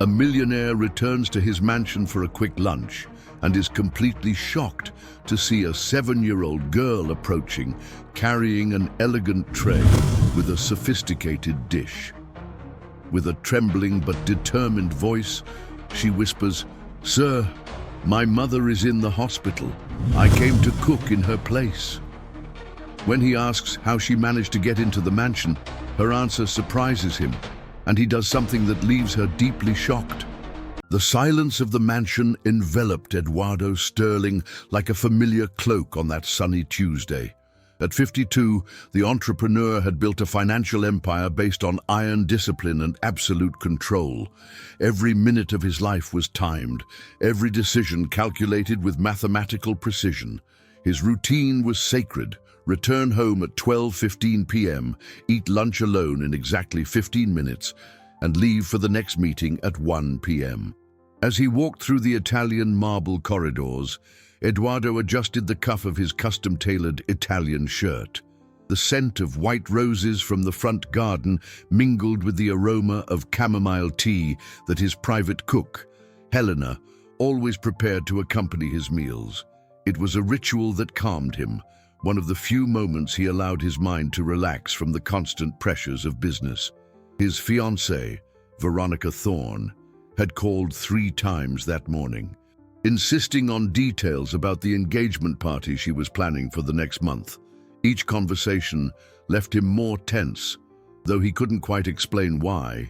A millionaire returns to his mansion for a quick lunch and is completely shocked to see a 7-year-old girl approaching, carrying an elegant tray with a sophisticated dish. With a trembling but determined voice, she whispers, "Sir, my mother is in the hospital. I came to cook in her place." When he asks how she managed to get into the mansion, her answer surprises him, and he does something that leaves her deeply shocked. The silence of the mansion enveloped Eduardo Sterling like a familiar cloak on that sunny Tuesday. At 52, the entrepreneur had built a financial empire based on iron discipline and absolute control. Every minute of his life was timed, every decision calculated with mathematical precision. His routine was sacred: return home at 12:15 p.m., eat lunch alone in exactly 15 minutes, and leave for the next meeting at 1 p.m. As he walked through the Italian marble corridors, Eduardo adjusted the cuff of his custom-tailored Italian shirt. The scent of white roses from the front garden mingled with the aroma of chamomile tea that his private cook, Helena, always prepared to accompany his meals. It was a ritual that calmed him, one of the few moments he allowed his mind to relax from the constant pressures of business. His fiancée, Veronica Thorne, had called 3 times that morning, insisting on details about the engagement party she was planning for the next month. Each conversation left him more tense, though he couldn't quite explain why.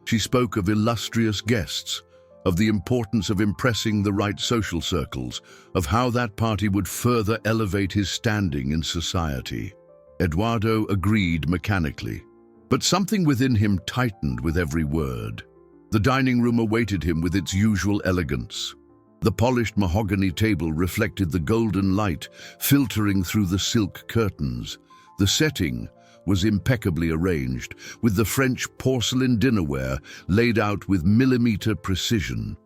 She spoke of illustrious guests, of the importance of impressing the right social circles, of how that party would further elevate his standing in society. Eduardo agreed mechanically, but something within him tightened with every word. The dining room awaited him with its usual elegance. The polished mahogany table reflected the golden light filtering through the silk curtains. The setting was impeccably arranged, with the French porcelain dinnerware laid out with millimeter precision.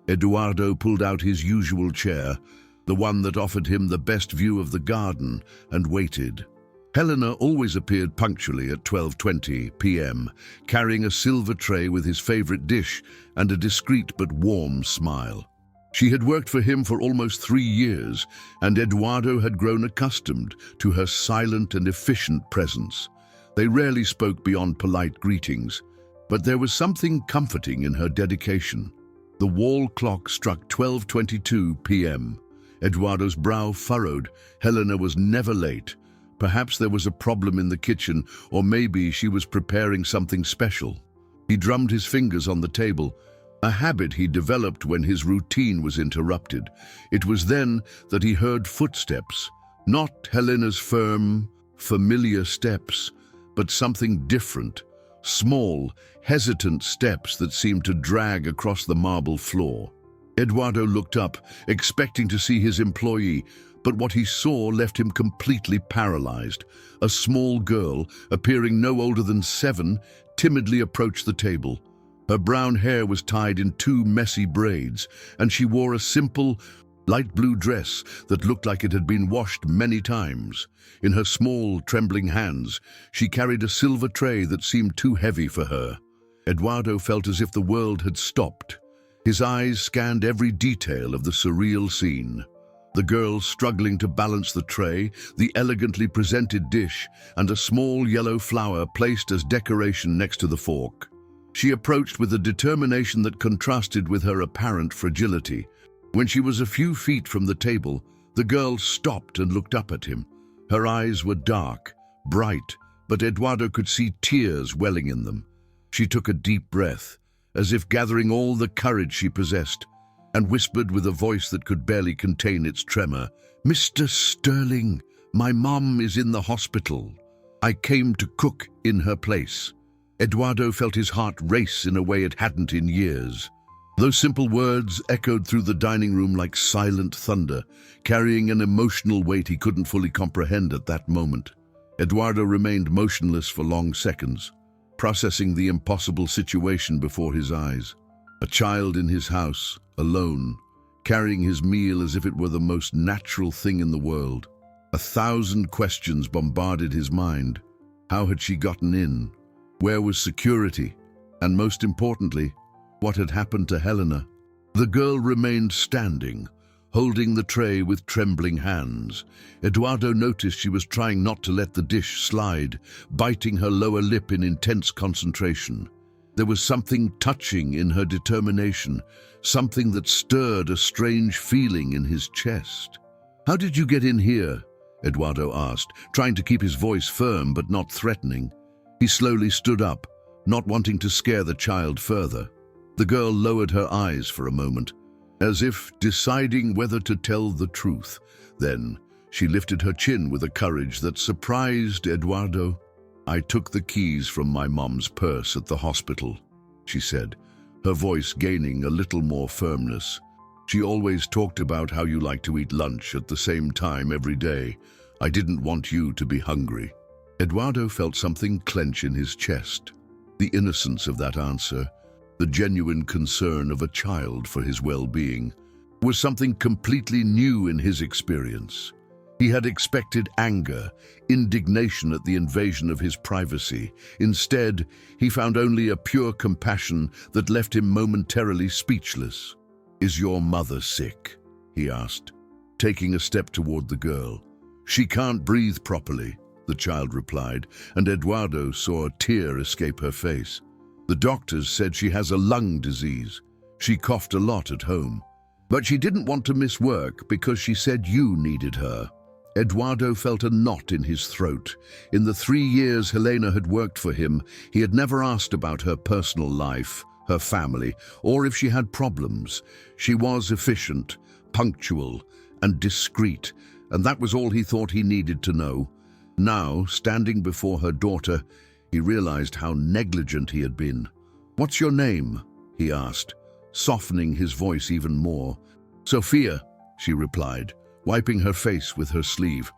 Eduardo pulled out his usual chair, the one that offered him the best view of the garden, and waited. Helena always appeared punctually at 12:20 p.m., carrying a silver tray with his favorite dish and a discreet but warm smile. She had worked for him for almost 3 years, and Eduardo had grown accustomed to her silent and efficient presence. They rarely spoke beyond polite greetings, but there was something comforting in her dedication. The wall clock struck 12:22 p.m. Eduardo's brow furrowed. Helena was never late. Perhaps there was a problem in the kitchen, or maybe she was preparing something special. He drummed his fingers on the table, a habit he developed when his routine was interrupted. It was then that he heard footsteps, not Helena's firm, familiar steps, but something different, small, hesitant steps that seemed to drag across the marble floor. Eduardo looked up, expecting to see his employee, but what he saw left him completely paralyzed. A small girl, appearing no older than 7, timidly approached the table. Her brown hair was tied in 2 messy braids, and she wore a simple, light blue dress that looked like it had been washed many times. In her small, trembling hands, she carried a silver tray that seemed too heavy for her. Eduardo felt as if the world had stopped. His eyes scanned every detail of the surreal scene. The girl struggling to balance the tray, the elegantly presented dish, and a small yellow flower placed as decoration next to the fork. She approached with a determination that contrasted with her apparent fragility. When she was a few feet from the table, the girl stopped and looked up at him. Her eyes were dark, bright, but Eduardo could see tears welling in them. She took a deep breath, as if gathering all the courage she possessed, and whispered with a voice that could barely contain its tremor, "Mr. Sterling, my mom is in the hospital. I came to cook in her place." Eduardo felt his heart race in a way it hadn't in years. Those simple words echoed through the dining room like silent thunder, carrying an emotional weight he couldn't fully comprehend at that moment. Eduardo remained motionless for long seconds, processing the impossible situation before his eyes. A child in his house, alone, carrying his meal as if it were the most natural thing in the world. 1,000 questions bombarded his mind. How had she gotten in? Where was security? And most importantly, What had happened to Helena? The girl remained standing, holding the tray with trembling hands. Eduardo noticed she was trying not to let the dish slide, biting her lower lip in intense concentration. There was something touching in her determination, something that stirred a strange feeling in his chest. "How did you get in here?" Eduardo asked, trying to keep his voice firm but not threatening. He slowly stood up, not wanting to scare the child further. The girl lowered her eyes for a moment, as if deciding whether to tell the truth. Then she lifted her chin with a courage that surprised Eduardo. "I took the keys from my mom's purse at the hospital," she said, her voice gaining a little more firmness. "She always talked about how you like to eat lunch at the same time every day. I didn't want you to be hungry." Eduardo felt something clench in his chest. The innocence of that answer, the genuine concern of a child for his well-being, was something completely new in his experience. He had expected anger, indignation at the invasion of his privacy. Instead, he found only a pure compassion that left him momentarily speechless. "Is your mother sick?" he asked, taking a step toward the girl. "She can't breathe properly," the child replied, and Eduardo saw a tear escape her face. "The doctors said she has a lung disease. She coughed a lot at home. But she didn't want to miss work because she said you needed her." Eduardo felt a knot in his throat. In the 3 years Helena had worked for him, he had never asked about her personal life, her family, or if she had problems. She was efficient, punctual, and discreet, and that was all he thought he needed to know. Now, standing before her daughter, he realized how negligent he had been. "What's your name?" he asked, softening his voice even more. "Sophia," she replied, wiping her face with her sleeve.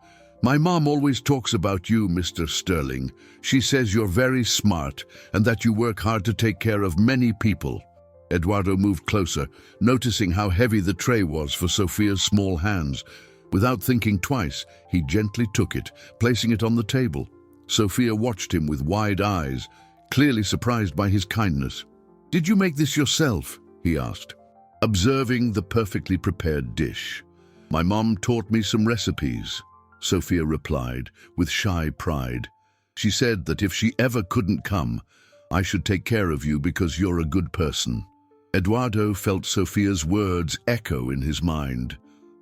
"My mom always talks about you, Mr. Sterling. She says you're very smart and that you work hard to take care of many people." Eduardo moved closer, noticing how heavy the tray was for Sophia's small hands. Without thinking twice, he gently took it, placing it on the table. Sophia watched him with wide eyes, clearly surprised by his kindness. "Did you make this yourself?" he asked, observing the perfectly prepared dish. "My mom taught me some recipes," Sophia replied, with shy pride. "She said that if she ever couldn't come, I should take care of you because you're a good person." Eduardo felt Sophia's words echo in his mind.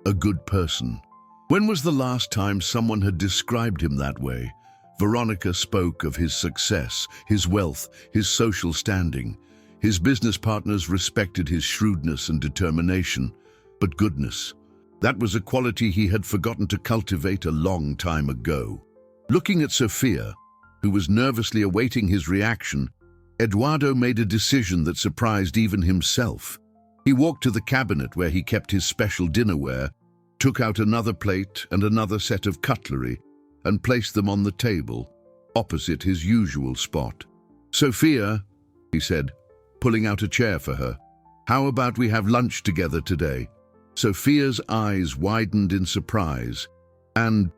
A good person. When was the last time someone had described him that way? Veronica spoke of his success, his wealth, his social standing. His business partners respected his shrewdness and determination. But goodness, that was a quality he had forgotten to cultivate a long time ago. Looking at Sophia, who was nervously awaiting his reaction, Eduardo made a decision that surprised even himself. He walked to the cabinet where he kept his special dinnerware, took out another plate and another set of cutlery, and placed them on the table, opposite his usual spot. "Sophia," he said, pulling out a chair for her, "how about we have lunch together today?" Sophia's eyes widened in surprise, and,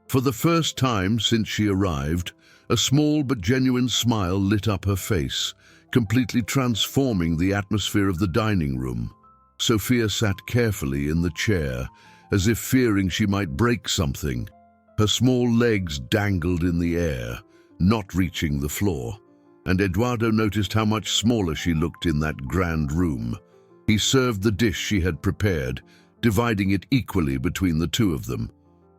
for the first time since she arrived, a small but genuine smile lit up her face, completely transforming the atmosphere of the dining room. Sophia sat carefully in the chair, as if fearing she might break something. Her small legs dangled in the air, not reaching the floor, and Eduardo noticed how much smaller she looked in that grand room. He served the dish she had prepared, dividing it equally between the two of them,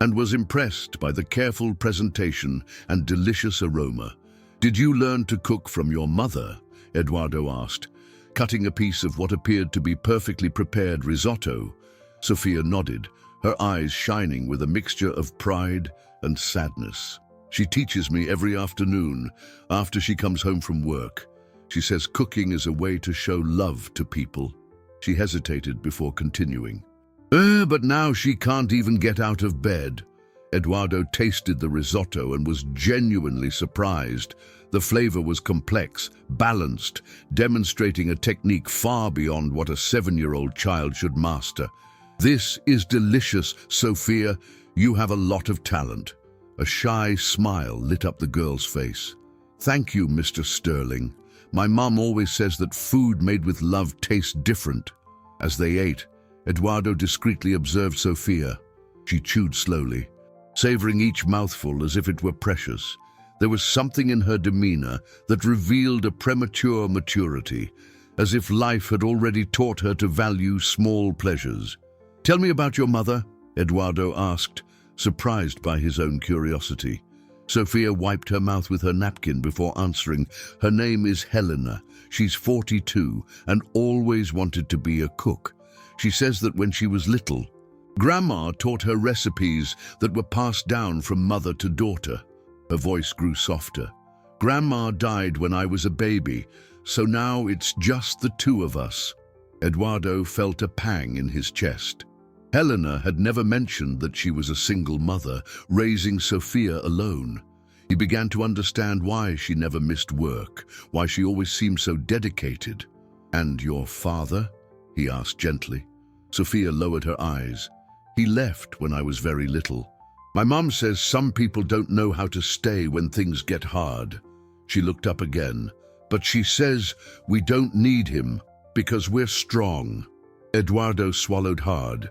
and was impressed by the careful presentation and delicious aroma. "Did you learn to cook from your mother?" Eduardo asked, cutting a piece of what appeared to be perfectly prepared risotto. Sophia nodded, her eyes shining with a mixture of pride and sadness. "She teaches me every afternoon after she comes home from work. She says cooking is a way to show love to people." She hesitated before continuing. But now she can't even get out of bed." Eduardo tasted the risotto and was genuinely surprised. The flavor was complex, balanced, demonstrating a technique far beyond what a 7-year-old child should master. "This is delicious, Sophia. You have a lot of talent." A shy smile lit up the girl's face. "Thank you, Mr. Sterling. My mum always says that food made with love tastes different. As they ate, Eduardo discreetly observed Sofia. She chewed slowly, savoring each mouthful as if it were precious. There was something in her demeanor that revealed a premature maturity, as if life had already taught her to value small pleasures. "Tell me about your mother," Eduardo asked, surprised by his own curiosity. Sofia wiped her mouth with her napkin before answering. "Her name is Helena. She's 42 and always wanted to be a cook. She says that when she was little, Grandma taught her recipes that were passed down from mother to daughter." Her voice grew softer. "Grandma died when I was a baby, so now it's just the two of us." Eduardo felt a pang in his chest. Helena had never mentioned that she was a single mother, raising Sofia alone. He began to understand why she never missed work, why she always seemed so dedicated. "And your father?" he asked gently. Sofia lowered her eyes. "He left when I was very little. My mum says some people don't know how to stay when things get hard." She looked up again. "But she says we don't need him because we're strong." Eduardo swallowed hard.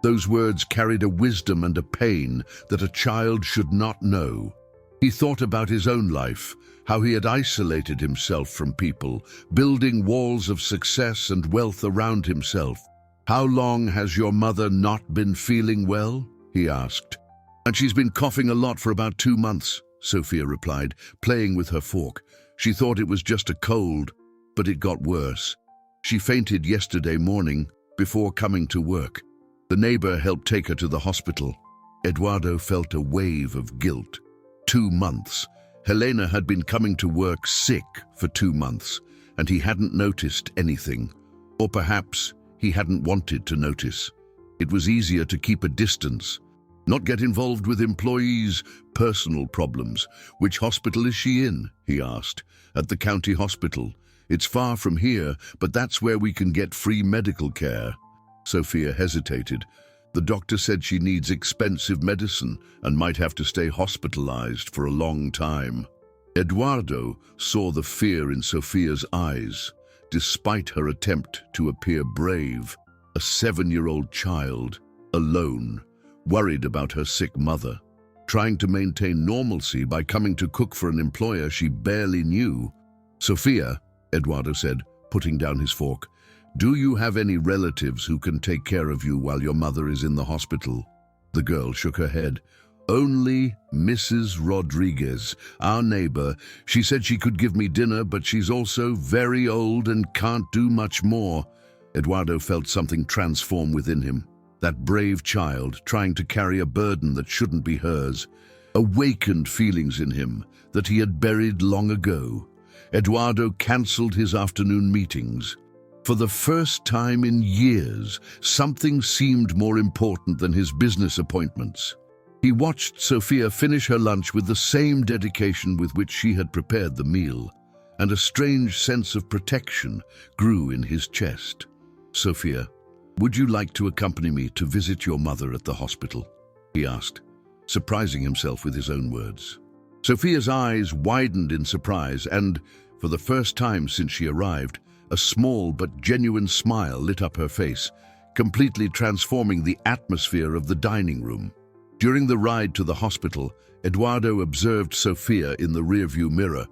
Those words carried a wisdom and a pain that a child should not know. He thought about his own life, how he had isolated himself from people, building walls of success and wealth around himself. "How long has your mother not been feeling well?" he asked. "And she's been coughing a lot for about 2 months, Sofia replied, playing with her fork. She thought it was just a cold, but it got worse. She fainted yesterday morning before coming to work. The neighbor helped take her to the hospital." Eduardo felt a wave of guilt. 2 months. Helena had been coming to work sick for 2 months, and he hadn't noticed anything. Or perhaps he hadn't wanted to notice. It was easier to keep a distance, not get involved with employees' personal problems. "Which hospital is she in?" he asked. "At the county hospital. It's far from here, but that's where we can get free medical care." Sofia hesitated. The doctor said she needs expensive medicine and might have to stay hospitalized for a long time. Eduardo saw the fear in Sofia's eyes, despite her attempt to appear brave. A 7-year-old child, alone, worried about her sick mother, trying to maintain normalcy by coming to cook for an employer she barely knew. "Sofia," Eduardo said, putting down his fork, "do you have any relatives who can take care of you while your mother is in the hospital?" The girl shook her head. "Only Mrs. Rodriguez, our neighbor. She said she could give me dinner, but she's also very old and can't do much more." Eduardo felt something transform within him. That brave child trying to carry a burden that shouldn't be hers, awakened feelings in him that he had buried long ago. Eduardo cancelled his afternoon meetings. For the first time in years, something seemed more important than his business appointments. He watched Sofia finish her lunch with the same dedication with which she had prepared the meal, and a strange sense of protection grew in his chest. "Sofia, would you like to accompany me to visit your mother at the hospital?" he asked, surprising himself with his own words. Sofia's eyes widened in surprise, and, for the first time since she arrived, a small but genuine smile lit up her face, completely transforming the atmosphere of the dining room. During the ride to the hospital, Eduardo observed Sofia in the rearview mirror.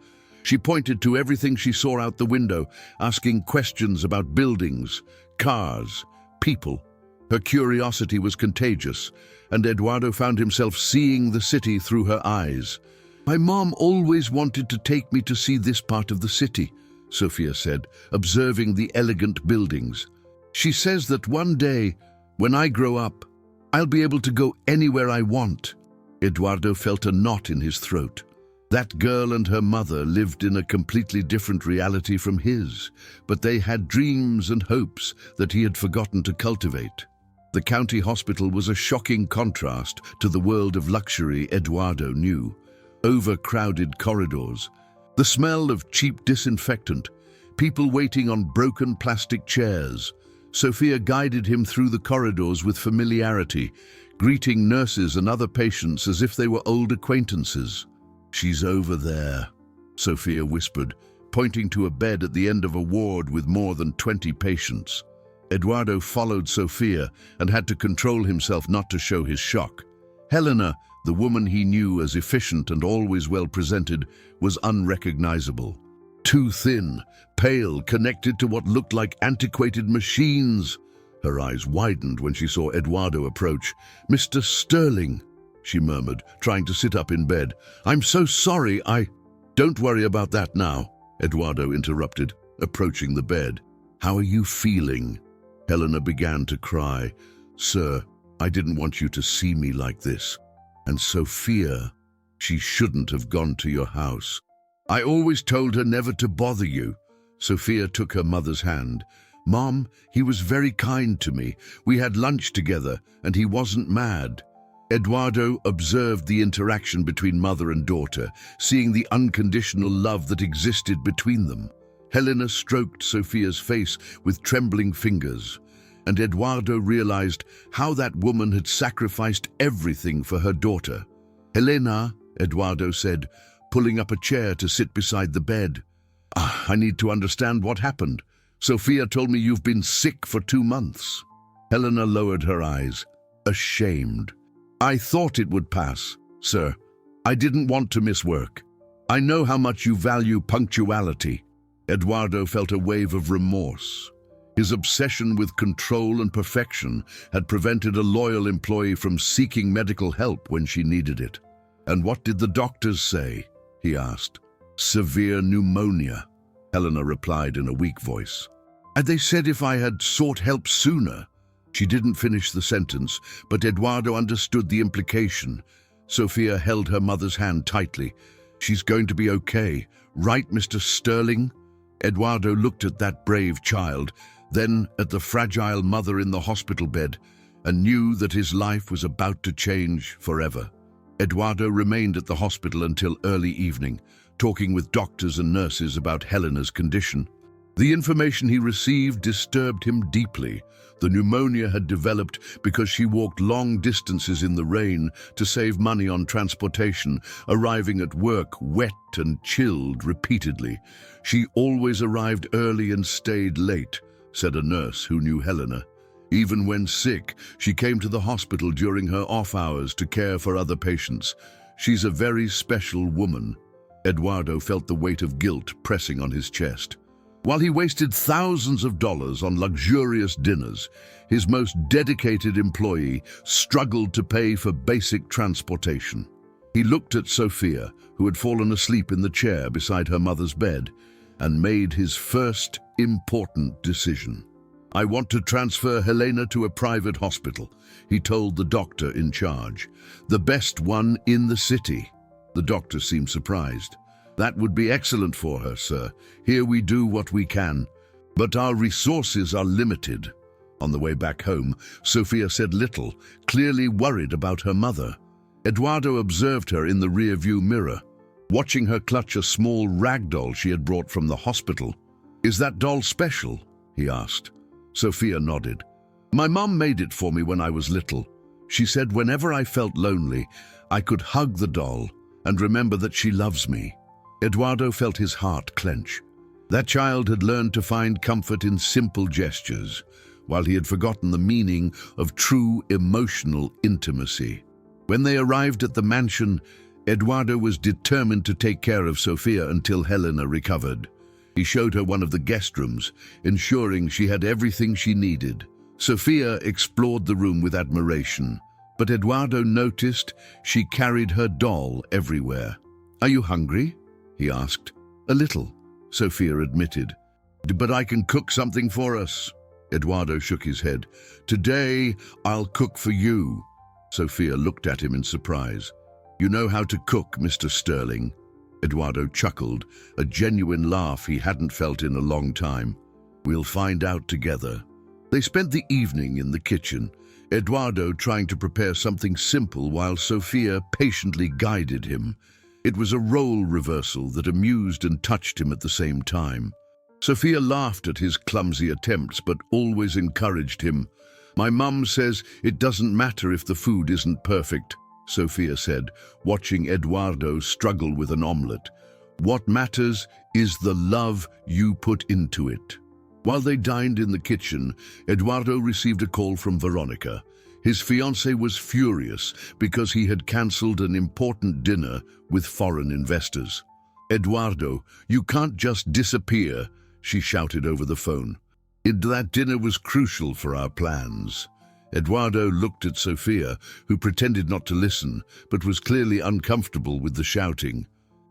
She pointed to everything she saw out the window, asking questions about buildings, cars, people. Her curiosity was contagious, and Eduardo found himself seeing the city through her eyes. "My mom always wanted to take me to see this part of the city," Sofia said, observing the elegant buildings. "She says that one day, when I grow up, I'll be able to go anywhere I want." Eduardo felt a knot in his throat. That girl and her mother lived in a completely different reality from his, but they had dreams and hopes that he had forgotten to cultivate. The county hospital was a shocking contrast to the world of luxury Eduardo knew. Overcrowded corridors, the smell of cheap disinfectant, people waiting on broken plastic chairs. Sofia guided him through the corridors with familiarity, greeting nurses and other patients as if they were old acquaintances. "She's over there," Sofia whispered, pointing to a bed at the end of a ward with more than 20 patients. Eduardo followed Sofia and had to control himself not to show his shock. Helena, the woman he knew as efficient and always well-presented, was unrecognizable. Too thin, pale, connected to what looked like antiquated machines. Her eyes widened when she saw Eduardo approach. "Mr. Sterling," she murmured, trying to sit up in bed. "I'm so sorry, Don't worry about that now," Eduardo interrupted, approaching the bed. "How are you feeling?" Helena began to cry. "Sir, I didn't want you to see me like this. And Sophia, she shouldn't have gone to your house. I always told her never to bother you." Sophia took her mother's hand. "Mom, he was very kind to me. We had lunch together, and he wasn't mad." Eduardo observed the interaction between mother and daughter, seeing the unconditional love that existed between them. Helena stroked Sophia's face with trembling fingers, and Eduardo realized how that woman had sacrificed everything for her daughter. "Helena," Eduardo said, pulling up a chair to sit beside the bed. "I need to understand what happened. Sophia told me you've been sick for 2 months." Helena lowered her eyes, ashamed. "I thought it would pass, sir. I didn't want to miss work. I know how much you value punctuality." Eduardo felt a wave of remorse. His obsession with control and perfection had prevented a loyal employee from seeking medical help when she needed it. "And what did the doctors say?" he asked. "Severe pneumonia," Helena replied in a weak voice. "And they said if I had sought help sooner." She didn't finish the sentence, but Eduardo understood the implication. Sophia held her mother's hand tightly. "She's going to be okay, right, Mr. Sterling?" Eduardo looked at that brave child, then at the fragile mother in the hospital bed, and knew that his life was about to change forever. Eduardo remained at the hospital until early evening, talking with doctors and nurses about Helena's condition. The information he received disturbed him deeply. The pneumonia had developed because she walked long distances in the rain to save money on transportation, arriving at work wet and chilled repeatedly. "She always arrived early and stayed late," said a nurse who knew Helena. "Even when sick, she came to the hospital during her off hours to care for other patients. She's a very special woman." Eduardo felt the weight of guilt pressing on his chest. While he wasted thousands of dollars on luxurious dinners, his most dedicated employee struggled to pay for basic transportation. He looked at Sophia, who had fallen asleep in the chair beside her mother's bed, and made his first important decision. "I want to transfer Helena to a private hospital," he told the doctor in charge. "The best one in the city." The doctor seemed surprised. "That would be excellent for her, sir. Here we do what we can. But our resources are limited." On the way back home, Sophia said little, clearly worried about her mother. Eduardo observed her in the rear-view mirror, watching her clutch a small rag doll she had brought from the hospital. "Is that doll special?" he asked. Sophia nodded. "My mom made it for me when I was little. She said whenever I felt lonely, I could hug the doll and remember that she loves me." Eduardo felt his heart clench. That child had learned to find comfort in simple gestures, while he had forgotten the meaning of true emotional intimacy. When they arrived at the mansion, Eduardo was determined to take care of Sophia until Helena recovered. He showed her one of the guest rooms, ensuring she had everything she needed. Sophia explored the room with admiration, but Eduardo noticed she carried her doll everywhere. "Are you hungry?" he asked. "A little," Sophia admitted. "But I can cook something for us." Eduardo shook his head. "Today, I'll cook for you." Sophia looked at him in surprise. "You know how to cook, Mr. Sterling?" Eduardo chuckled, a genuine laugh he hadn't felt in a long time. "We'll find out together." They spent the evening in the kitchen, Eduardo trying to prepare something simple while Sophia patiently guided him. It was a role reversal that amused and touched him at the same time. Sophia laughed at his clumsy attempts, but always encouraged him. "My mum says it doesn't matter if the food isn't perfect," Sophia said, watching Eduardo struggle with an omelette. What matters is the love you put into it. While they dined in the kitchen, Eduardo received a call from Veronica. His fiancée was furious because he had cancelled an important dinner with foreign investors. "Eduardo, you can't just disappear," she shouted over the phone. "That dinner was crucial for our plans." Eduardo looked at Sofia, who pretended not to listen, but was clearly uncomfortable with the shouting.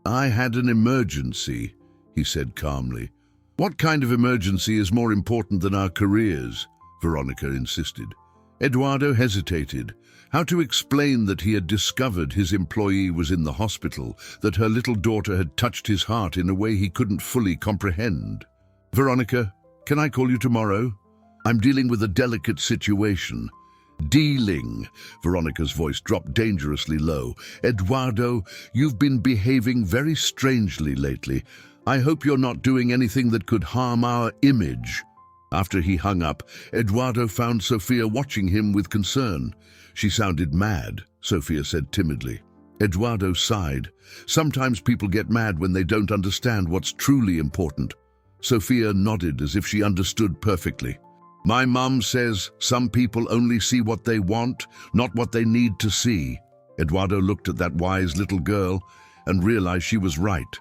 "I had an emergency," he said calmly. "What kind of emergency is more important than our careers?" Veronica insisted. Eduardo hesitated. How to explain that he had discovered his employee was in the hospital, that her little daughter had touched his heart in a way he couldn't fully comprehend? "Veronica, can I call you tomorrow? I'm dealing with a delicate situation." "Dealing?" Veronica's voice dropped dangerously low. "Eduardo, you've been behaving very strangely lately. I hope you're not doing anything that could harm our image." After he hung up, Eduardo found Sofia watching him with concern. "She sounded mad," Sofia said timidly. Eduardo sighed. "Sometimes people get mad when they don't understand what's truly important." Sofia nodded as if she understood perfectly. "My mum says some people only see what they want, not what they need to see." Eduardo looked at that wise little girl and realized she was right.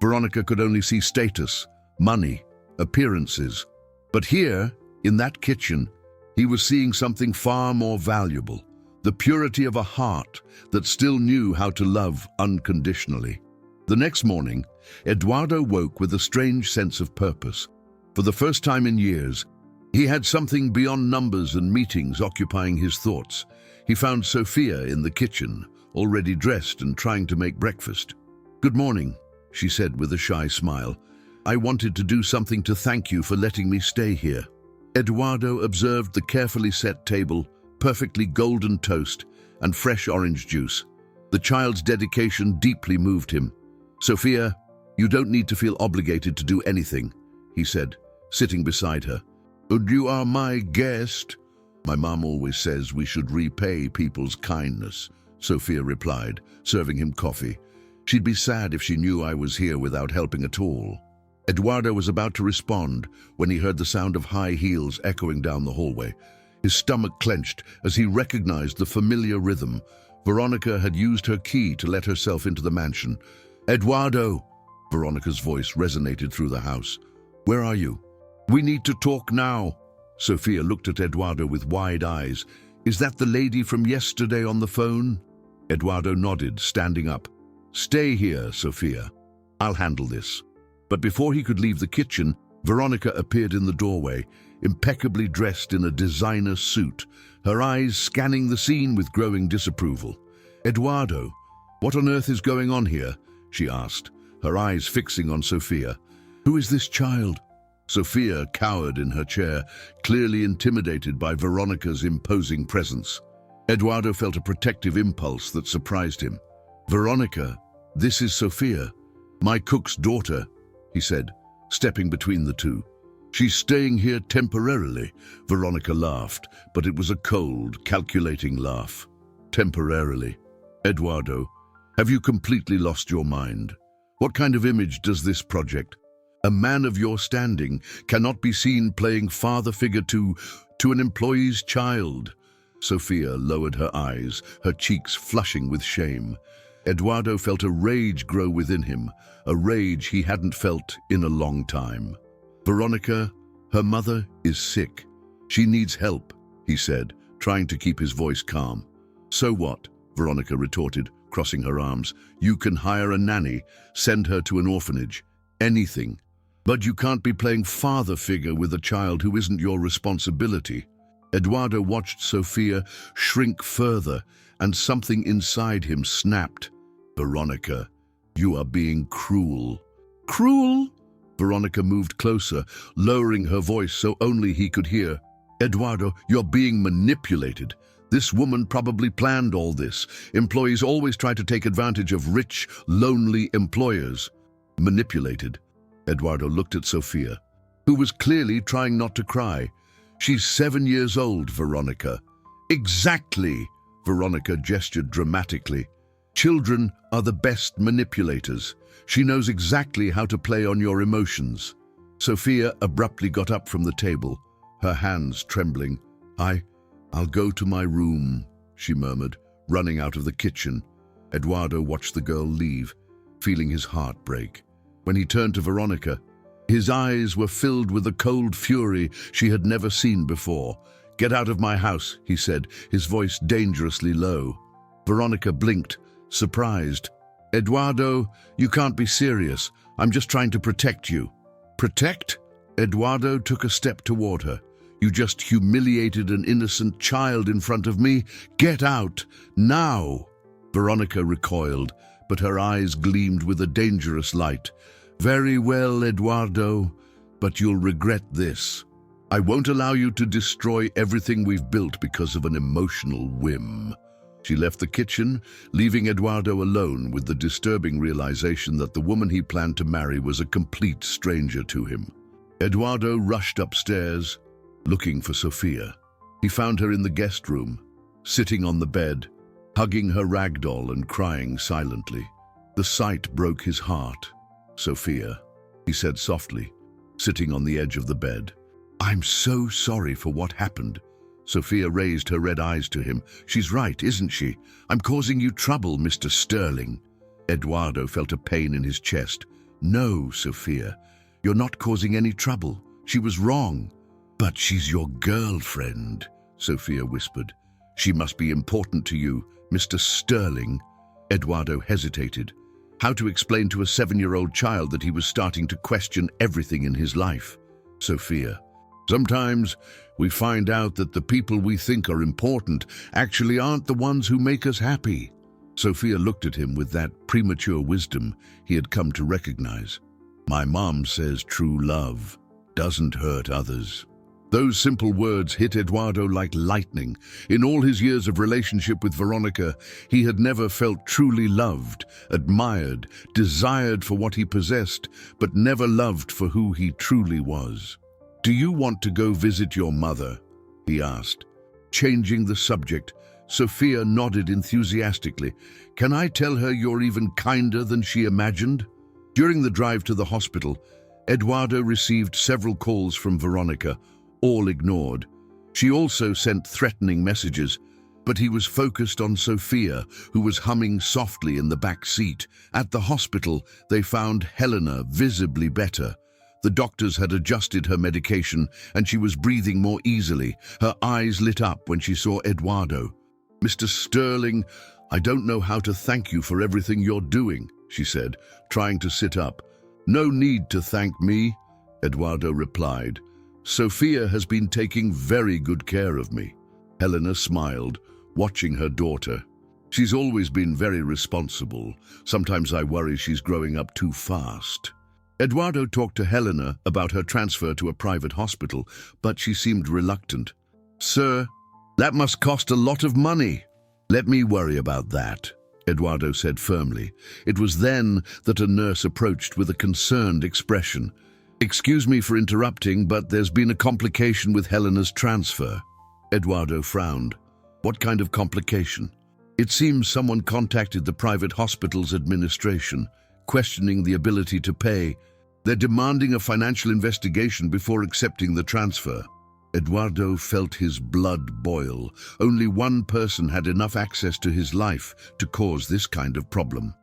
Veronica could only see status, money, appearances. But here, in that kitchen, he was seeing something far more valuable, the purity of a heart that still knew how to love unconditionally. The next morning, Eduardo woke with a strange sense of purpose. For the first time in years, he had something beyond numbers and meetings occupying his thoughts. He found Sofia in the kitchen, already dressed and trying to make breakfast. "Good morning," she said with a shy smile. "I wanted to do something to thank you for letting me stay here." Eduardo observed the carefully set table, perfectly golden toast, and fresh orange juice. The child's dedication deeply moved him. "Sofia, you don't need to feel obligated to do anything," he said, sitting beside her. "You are my guest." "My mom always says we should repay people's kindness," Sofia replied, serving him coffee. "She'd be sad if she knew I was here without helping at all." Eduardo was about to respond when he heard the sound of high heels echoing down the hallway. His stomach clenched as he recognized the familiar rhythm. Veronica had used her key to let herself into the mansion. "Eduardo!" Veronica's voice resonated through the house. "Where are you?" "We need to talk now." Sofia looked at Eduardo with wide eyes. "Is that the lady from yesterday on the phone?" Eduardo nodded, standing up. "Stay here, Sofia. I'll handle this." But before he could leave the kitchen, Veronica appeared in the doorway, impeccably dressed in a designer suit, her eyes scanning the scene with growing disapproval. "Eduardo, what on earth is going on here?" she asked, her eyes fixing on Sofia. "Who is this child?" Sofia cowered in her chair, clearly intimidated by Veronica's imposing presence. Eduardo felt a protective impulse that surprised him. "Veronica, this is Sofia, my cook's daughter," he said, stepping between the two. "She's staying here temporarily." Veronica laughed, but it was a cold, calculating laugh. "Temporarily. Eduardo, have you completely lost your mind? What kind of image does this project? A man of your standing cannot be seen playing father figure to an employee's child." Sofia lowered her eyes, her cheeks flushing with shame. Eduardo felt a rage grow within him, a rage he hadn't felt in a long time. "Veronica, her mother is sick. She needs help," he said, trying to keep his voice calm. "So what?" Veronica retorted, crossing her arms. "You can hire a nanny, send her to an orphanage, anything. But you can't be playing father figure with a child who isn't your responsibility." Eduardo watched Sofia shrink further, and something inside him snapped. "Veronica, you are being cruel." "Cruel?" Veronica moved closer, lowering her voice so only he could hear. "Eduardo, you're being manipulated. This woman probably planned all this. Employees always try to take advantage of rich, lonely employers." "Manipulated?" Eduardo looked at Sofia, who was clearly trying not to cry. "She's 7 years old, Veronica." "Exactly!" Veronica gestured dramatically. "Children are the best manipulators. She knows exactly how to play on your emotions." Sophia abruptly got up from the table, her hands trembling. I'll go to my room," she murmured, running out of the kitchen. Eduardo watched the girl leave, feeling his heart break. When he turned to Veronica, his eyes were filled with a cold fury she had never seen before. "Get out of my house," he said, his voice dangerously low. Veronica blinked, surprised. "Eduardo, you can't be serious. I'm just trying to protect you." "Protect?" Eduardo took a step toward her. "You just humiliated an innocent child in front of me. Get out, now!" Veronica recoiled, but her eyes gleamed with a dangerous light. "Very well, Eduardo, but you'll regret this. I won't allow you to destroy everything we've built because of an emotional whim." She left the kitchen, leaving Eduardo alone with the disturbing realization that the woman he planned to marry was a complete stranger to him. Eduardo rushed upstairs, looking for Sophia. He found her in the guest room, sitting on the bed, hugging her rag doll and crying silently. The sight broke his heart. "Sophia," he said softly, sitting on the edge of the bed. "I'm so sorry for what happened." Sophia raised her red eyes to him. "She's right, isn't she? I'm causing you trouble, Mr. Sterling." Eduardo felt a pain in his chest. "No, Sophia, you're not causing any trouble. She was wrong." "But she's your girlfriend," Sophia whispered. "She must be important to you, Mr. Sterling." Eduardo hesitated. How to explain to a 7-year-old child that he was starting to question everything in his life? "Sophia, sometimes we find out that the people we think are important actually aren't the ones who make us happy." Sophia looked at him with that premature wisdom he had come to recognize. "My mom says true love doesn't hurt others." Those simple words hit Eduardo like lightning. In all his years of relationship with Veronica, he had never felt truly loved, admired, desired for what he possessed, but never loved for who he truly was. "Do you want to go visit your mother?" he asked. Changing the subject, Sophia nodded enthusiastically. "Can I tell her you're even kinder than she imagined?" During the drive to the hospital, Eduardo received several calls from Veronica, all ignored. She also sent threatening messages, but he was focused on Sophia, who was humming softly in the back seat. At the hospital, they found Helena visibly better. The doctors had adjusted her medication, and she was breathing more easily. Her eyes lit up when she saw Eduardo. "Mr. Sterling, I don't know how to thank you for everything you're doing," she said, trying to sit up. "No need to thank me," Eduardo replied. "Sophia has been taking very good care of me." Helena smiled, watching her daughter. "She's always been very responsible. Sometimes I worry she's growing up too fast." Eduardo talked to Helena about her transfer to a private hospital, but she seemed reluctant. "Sir, that must cost a lot of money." "Let me worry about that," Eduardo said firmly. It was then that a nurse approached with a concerned expression. "Excuse me for interrupting, but there's been a complication with Helena's transfer." Eduardo frowned. "What kind of complication?" "It seems someone contacted the private hospital's administration, questioning the ability to pay. They're demanding a financial investigation before accepting the transfer." Eduardo felt his blood boil. Only one person had enough access to his life to cause this kind of problem.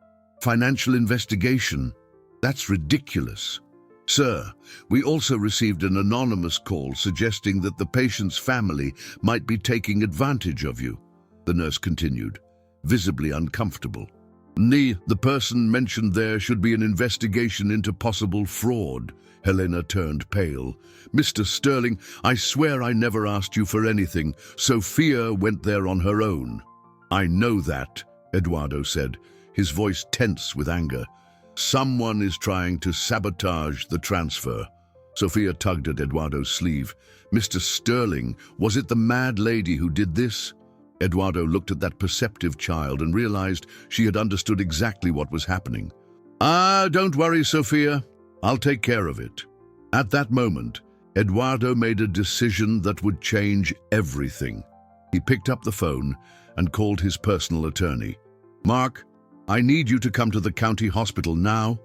Financial investigation? That's ridiculous. "Sir, we also received an anonymous call suggesting that the patient's family might be taking advantage of you," the nurse continued, visibly uncomfortable. The person mentioned there should be an investigation into possible fraud." Helena turned pale. "Mr. Sterling, I swear I never asked you for anything. Sophia went there on her own." "I know that," Eduardo said, his voice tense with anger. "Someone is trying to sabotage the transfer." Sophia tugged at Eduardo's sleeve. "Mr. Sterling, was it the mad lady who did this?" Eduardo looked at that perceptive child and realized she had understood exactly what was happening. Don't worry, Sophia. I'll take care of it." At that moment, Eduardo made a decision that would change everything. He picked up the phone and called his personal attorney. "Mark, I need you to come to the county hospital now.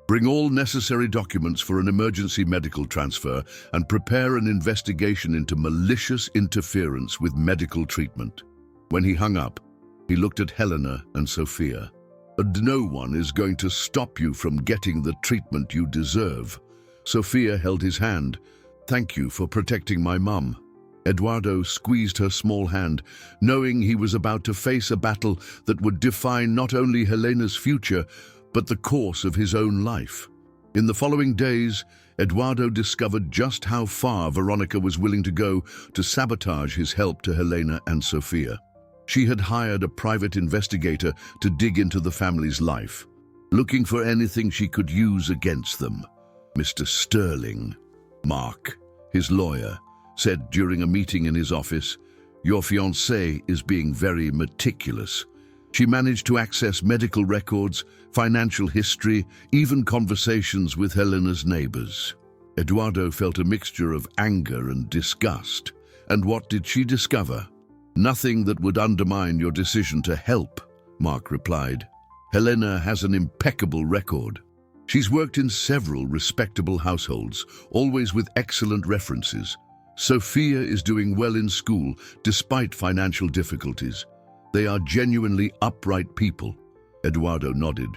Bring all necessary documents for an emergency medical transfer and prepare an investigation into malicious interference with medical treatment." When he hung up, he looked at Helena and Sophia. "And no one is going to stop you from getting the treatment you deserve." Sophia held his hand. "Thank you for protecting my mum." Eduardo squeezed her small hand, knowing he was about to face a battle that would define not only Helena's future, but the course of his own life. In the following days, Eduardo discovered just how far Veronica was willing to go to sabotage his help to Helena and Sophia. She had hired a private investigator to dig into the family's life, looking for anything she could use against them. Mr. Sterling, Mark, his lawyer, said during a meeting in his office, "Your fiancée is being very meticulous. She managed to access medical records, financial history, even conversations with Helena's neighbors." Eduardo felt a mixture of anger and disgust. "And what did she discover?" "Nothing that would undermine your decision to help," Mark replied. "Helena has an impeccable record. She's worked in several respectable households, always with excellent references. Sophia is doing well in school, despite financial difficulties. They are genuinely upright people." Eduardo nodded,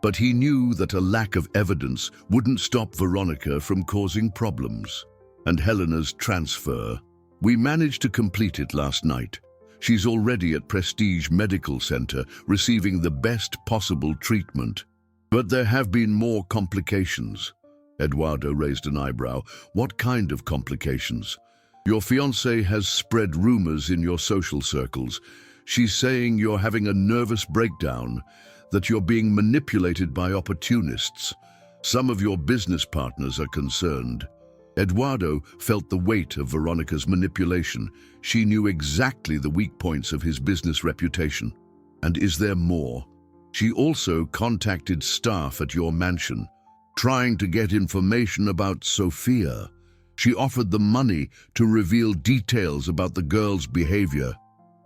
but he knew that a lack of evidence wouldn't stop Veronica from causing problems. "And Helena's transfer? We managed to complete it last night. She's already at Prestige Medical Center, receiving the best possible treatment. But there have been more complications." Eduardo raised an eyebrow. "What kind of complications?" "Your fiancée has spread rumors in your social circles. She's saying you're having a nervous breakdown, that you're being manipulated by opportunists. Some of your business partners are concerned." Eduardo felt the weight of Veronica's manipulation. She knew exactly the weak points of his business reputation. "And is there more?" "She also contacted staff at your mansion, trying to get information about Sophia. She offered them money to reveal details about the girl's behavior."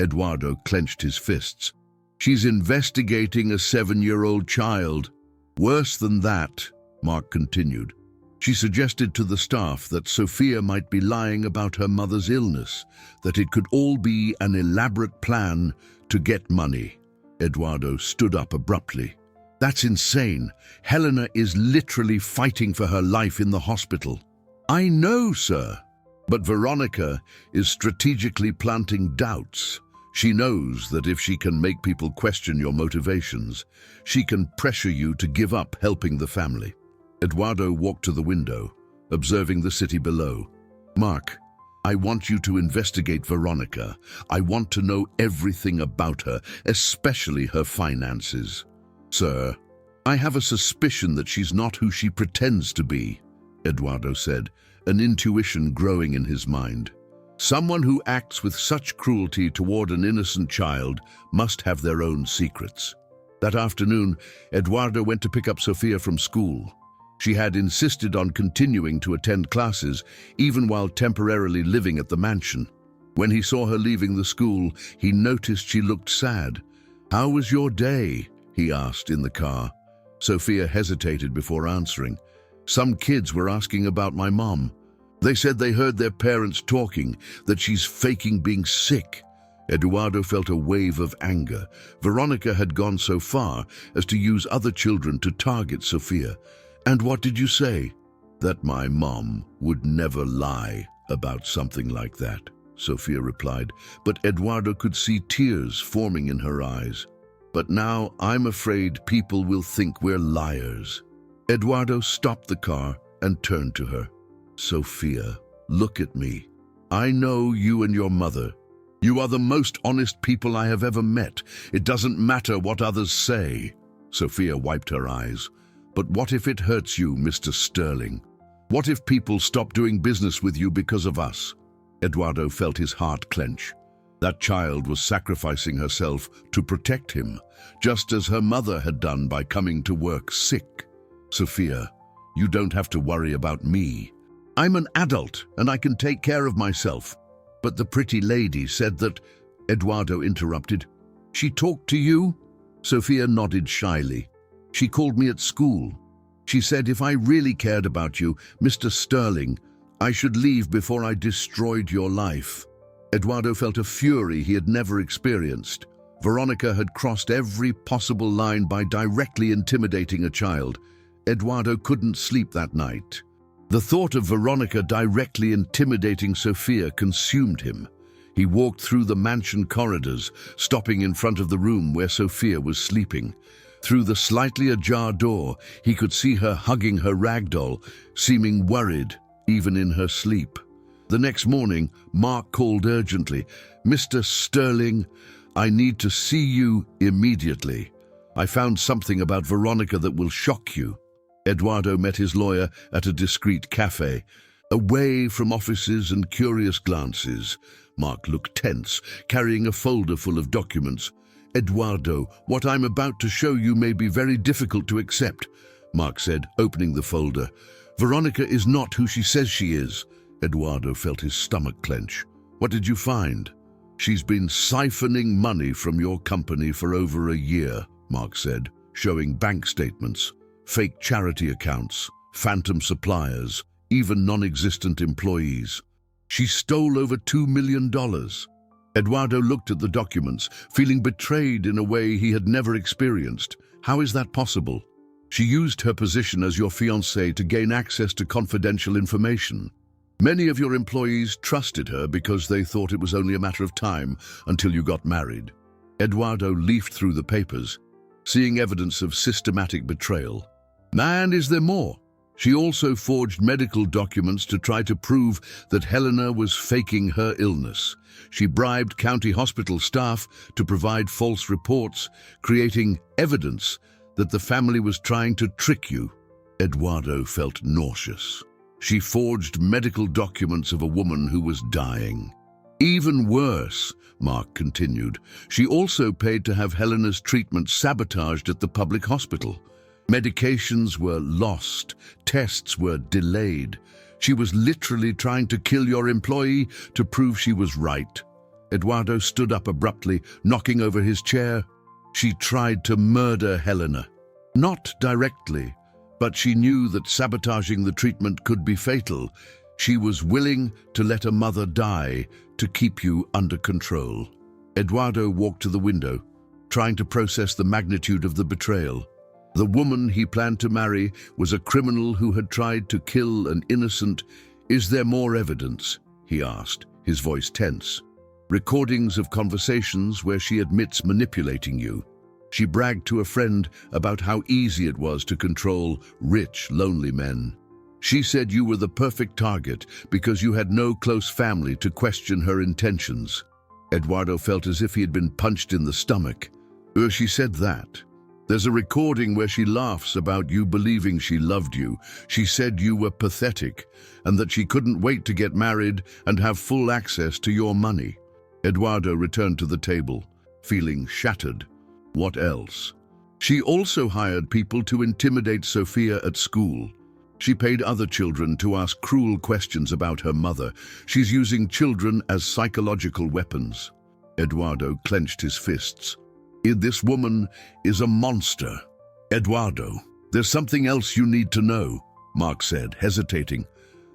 Eduardo clenched his fists. "She's investigating a 7-year-old child." "Worse than that," Mark continued. "She suggested to the staff that Sophia might be lying about her mother's illness, that it could all be an elaborate plan to get money." Eduardo stood up abruptly. "That's insane. Helena is literally fighting for her life in the hospital." "I know, sir. But Veronica is strategically planting doubts. She knows that if she can make people question your motivations, she can pressure you to give up helping the family." Eduardo walked to the window, observing the city below. "Mark, I want you to investigate Veronica. I want to know everything about her, especially her finances." "Sir, I have a suspicion that she's not who she pretends to be," Eduardo said, an intuition growing in his mind. "Someone who acts with such cruelty toward an innocent child must have their own secrets." That afternoon, Eduardo went to pick up Sophia from school. She had insisted on continuing to attend classes, even while temporarily living at the mansion. When he saw her leaving the school, he noticed she looked sad. "How was your day?" he asked in the car. Sophia hesitated before answering. "Some kids were asking about my mom. They said they heard their parents talking, that she's faking being sick." Eduardo felt a wave of anger. Veronica had gone so far as to use other children to target Sophia. "And what did you say?" "That my mom would never lie about something like that," Sophia replied, but Eduardo could see tears forming in her eyes. "But now I'm afraid people will think we're liars." Eduardo stopped the car and turned to her. "Sophia, look at me. I know you and your mother. You are the most honest people I have ever met. It doesn't matter what others say." Sophia wiped her eyes. "But what if it hurts you, Mr. Sterling? What if people stop doing business with you because of us?" Eduardo felt his heart clench. That child was sacrificing herself to protect him, just as her mother had done by coming to work sick. "Sophia, you don't have to worry about me. I'm an adult and I can take care of myself." "But the pretty lady said that—" Eduardo interrupted. "She talked to you?" Sophia nodded shyly. She called me at school. She said if I really cared about you, Mr. Sterling, I should leave before I destroyed your life. Eduardo felt a fury he had never experienced. Veronica had crossed every possible line by directly intimidating a child. Eduardo couldn't sleep that night. The thought of Veronica directly intimidating Sophia consumed him. He walked through the mansion corridors, stopping in front of the room where Sophia was sleeping. Through the slightly ajar door, he could see her hugging her rag doll, seeming worried, even in her sleep. The next morning, Mark called urgently. "Mr. Sterling, I need to see you immediately. I found something about Veronica that will shock you." Eduardo met his lawyer at a discreet cafe. Away from offices and curious glances, Mark looked tense, carrying a folder full of documents. "Eduardo, what I'm about to show you may be very difficult to accept," Mark said, opening the folder. "Veronica is not who she says she is." Eduardo felt his stomach clench. "What did you find?" "She's been siphoning money from your company for over a year," Mark said, showing bank statements, fake charity accounts, phantom suppliers, even non-existent employees. She stole over $2 million. Eduardo looked at the documents, feeling betrayed in a way he had never experienced. "How is that possible?" "She used her position as your fiancée to gain access to confidential information. Many of your employees trusted her because they thought it was only a matter of time until you got married." Eduardo leafed through the papers, seeing evidence of systematic betrayal. "And is there more? She also forged medical documents to try to prove that Helena was faking her illness. She bribed county hospital staff to provide false reports, creating evidence that the family was trying to trick you." Eduardo felt nauseous. She forged medical documents of a woman who was dying. "Even worse," Mark continued, "she also paid to have Helena's treatment sabotaged at the public hospital. Medications were lost, tests were delayed. She was literally trying to kill your employee to prove she was right." Eduardo stood up abruptly, knocking over his chair. "She tried to murder Helena. Not directly, but she knew that sabotaging the treatment could be fatal. She was willing to let a mother die to keep you under control." Eduardo walked to the window, trying to process the magnitude of the betrayal. The woman he planned to marry was a criminal who had tried to kill an innocent. "Is there more evidence?" he asked, his voice tense. "Recordings of conversations where she admits manipulating you. She bragged to a friend about how easy it was to control rich, lonely men. She said you were the perfect target because you had no close family to question her intentions." Eduardo felt as if he had been punched in the stomach. She said that. "There's a recording where she laughs about you believing she loved you. She said you were pathetic and that she couldn't wait to get married and have full access to your money." Eduardo returned to the table, feeling shattered. What else? "She also hired people to intimidate Sophia at school. She paid other children to ask cruel questions about her mother. She's using children as psychological weapons." Eduardo clenched his fists. "This woman is a monster." "Eduardo, there's something else you need to know," Mark said, hesitating.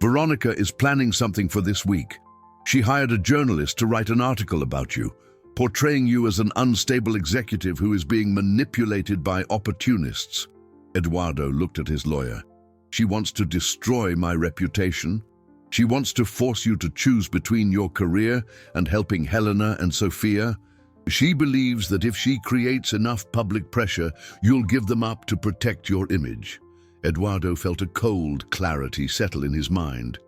"Veronica is planning something for this week. She hired a journalist to write an article about you, portraying you as an unstable executive who is being manipulated by opportunists." Eduardo looked at his lawyer. "She wants to destroy my reputation. She wants to force you to choose between your career and helping Helena and Sophia. She believes that if she creates enough public pressure, you'll give them up to protect your image." Eduardo felt a cold clarity settle in his mind.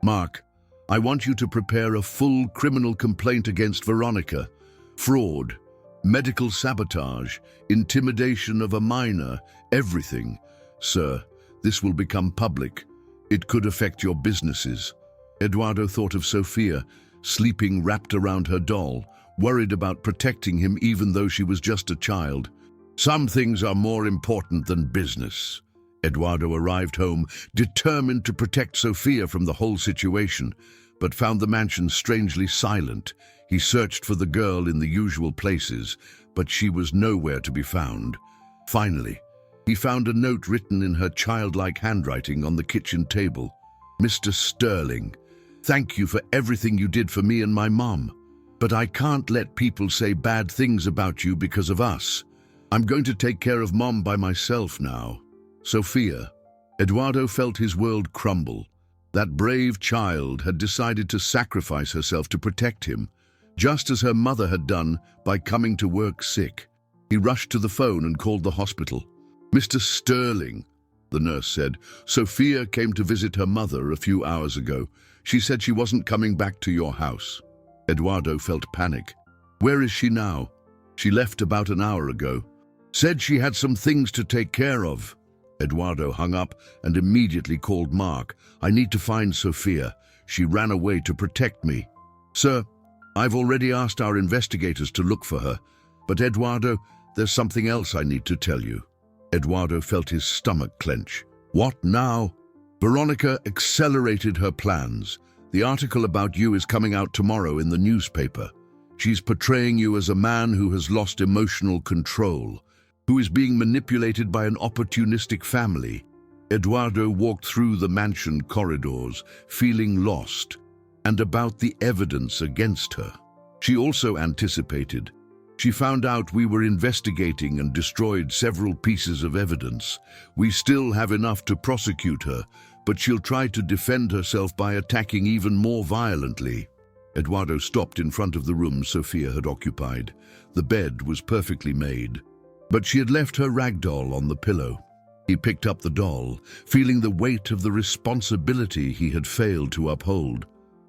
"Mark, I want you to prepare a full criminal complaint against Veronica. Fraud, medical sabotage, intimidation of a minor, everything. Sir, this will become public. It could affect your businesses." Eduardo thought of Sophia, sleeping wrapped around her doll, worried about protecting him even though she was just a child. "Some things are more important than business." Eduardo arrived home, determined to protect Sophia from the whole situation, but found the mansion strangely silent. He searched for the girl in the usual places, but she was nowhere to be found. Finally, he found a note written in her childlike handwriting on the kitchen table. "Mr. Sterling, thank you for everything you did for me and my mom. But I can't let people say bad things about you because of us. I'm going to take care of Mom by myself now. Sophia." Eduardo felt his world crumble. That brave child had decided to sacrifice herself to protect him, just as her mother had done by coming to work sick. He rushed to the phone and called the hospital. "Mr. Sterling," the nurse said, "Sophia came to visit her mother a few hours ago. She said she wasn't coming back to your house." Eduardo felt panic. "Where is she now?" "She left about an hour ago. Said she had some things to take care of." Eduardo hung up and immediately called Mark. "I need to find Sophia. She ran away to protect me." "Sir, I've already asked our investigators to look for her. But Eduardo, there's something else I need to tell you." Eduardo felt his stomach clench. "What now?" "Veronica accelerated her plans. The article about you is coming out tomorrow in the newspaper. She's portraying you as a man who has lost emotional control, who is being manipulated by an opportunistic family." Eduardo walked through the mansion corridors, feeling lost, and about the evidence against her. She also anticipated. She found out we were investigating and destroyed several pieces of evidence. We still have enough to prosecute her, but she'll try to defend herself by attacking even more violently. Eduardo stopped in front of the room Sophia had occupied. The bed was perfectly made, but she had left her rag doll on the pillow. He picked up the doll, feeling the weight of the responsibility he had failed to uphold.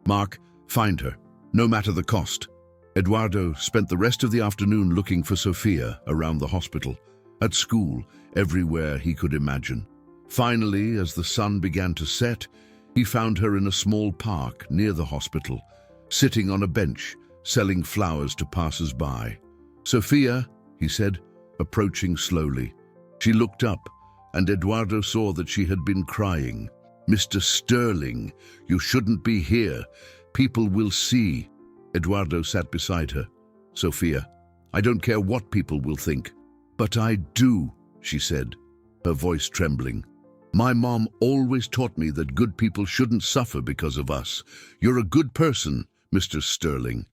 "Mark, find her, no matter the cost." Eduardo spent the rest of the afternoon looking for Sophia around the hospital, at school, everywhere he could imagine. Finally, as the sun began to set, he found her in a small park near the hospital, sitting on a bench, selling flowers to passers-by. "Sophia," he said, approaching slowly. She looked up, and Eduardo saw that she had been crying. "Mr. Sterling, you shouldn't be here. People will see." Eduardo sat beside her. "Sophia, I don't care what people will think." "But I do," she said, her voice trembling. "My mom always taught me that good people shouldn't suffer because of us. You're a good person, Mr. Sterling."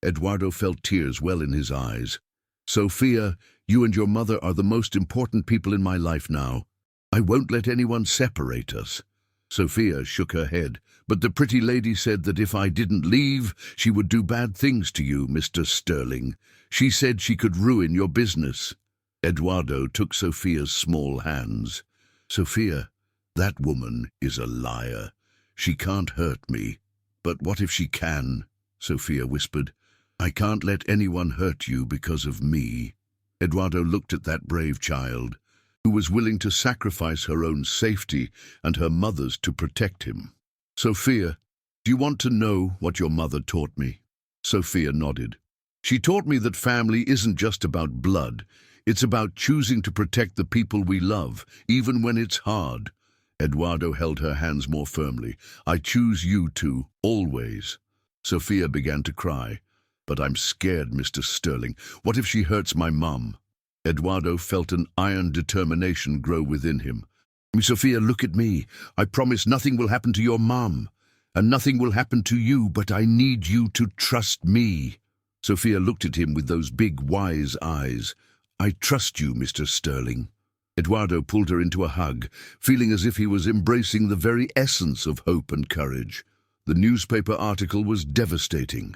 Eduardo felt tears well in his eyes. "Sophia, you and your mother are the most important people in my life now. I won't let anyone separate us." Sophia shook her head. "But the pretty lady said that if I didn't leave, she would do bad things to you, Mr. Sterling. She said she could ruin your business." Eduardo took Sophia's small hands. "Sophia, that woman is a liar. She can't hurt me." "But what if she can?" Sophia whispered. "I can't let anyone hurt you because of me." Eduardo looked at that brave child, who was willing to sacrifice her own safety and her mother's to protect him. "Sophia, do you want to know what your mother taught me?" Sophia nodded. "She taught me that family isn't just about blood. It's about choosing to protect the people we love, even when it's hard." Eduardo held her hands more firmly. "I choose you two, always." Sophia began to cry. "But I'm scared, Mr. Sterling. What if she hurts my mum?" Eduardo felt an iron determination grow within him. "Sophia, look at me. I promise nothing will happen to your mum, and nothing will happen to you, but I need you to trust me." Sophia looked at him with those big, wise eyes. "I trust you, Mr. Sterling." Eduardo pulled her into a hug, feeling as if he was embracing the very essence of hope and courage. The newspaper article was devastating.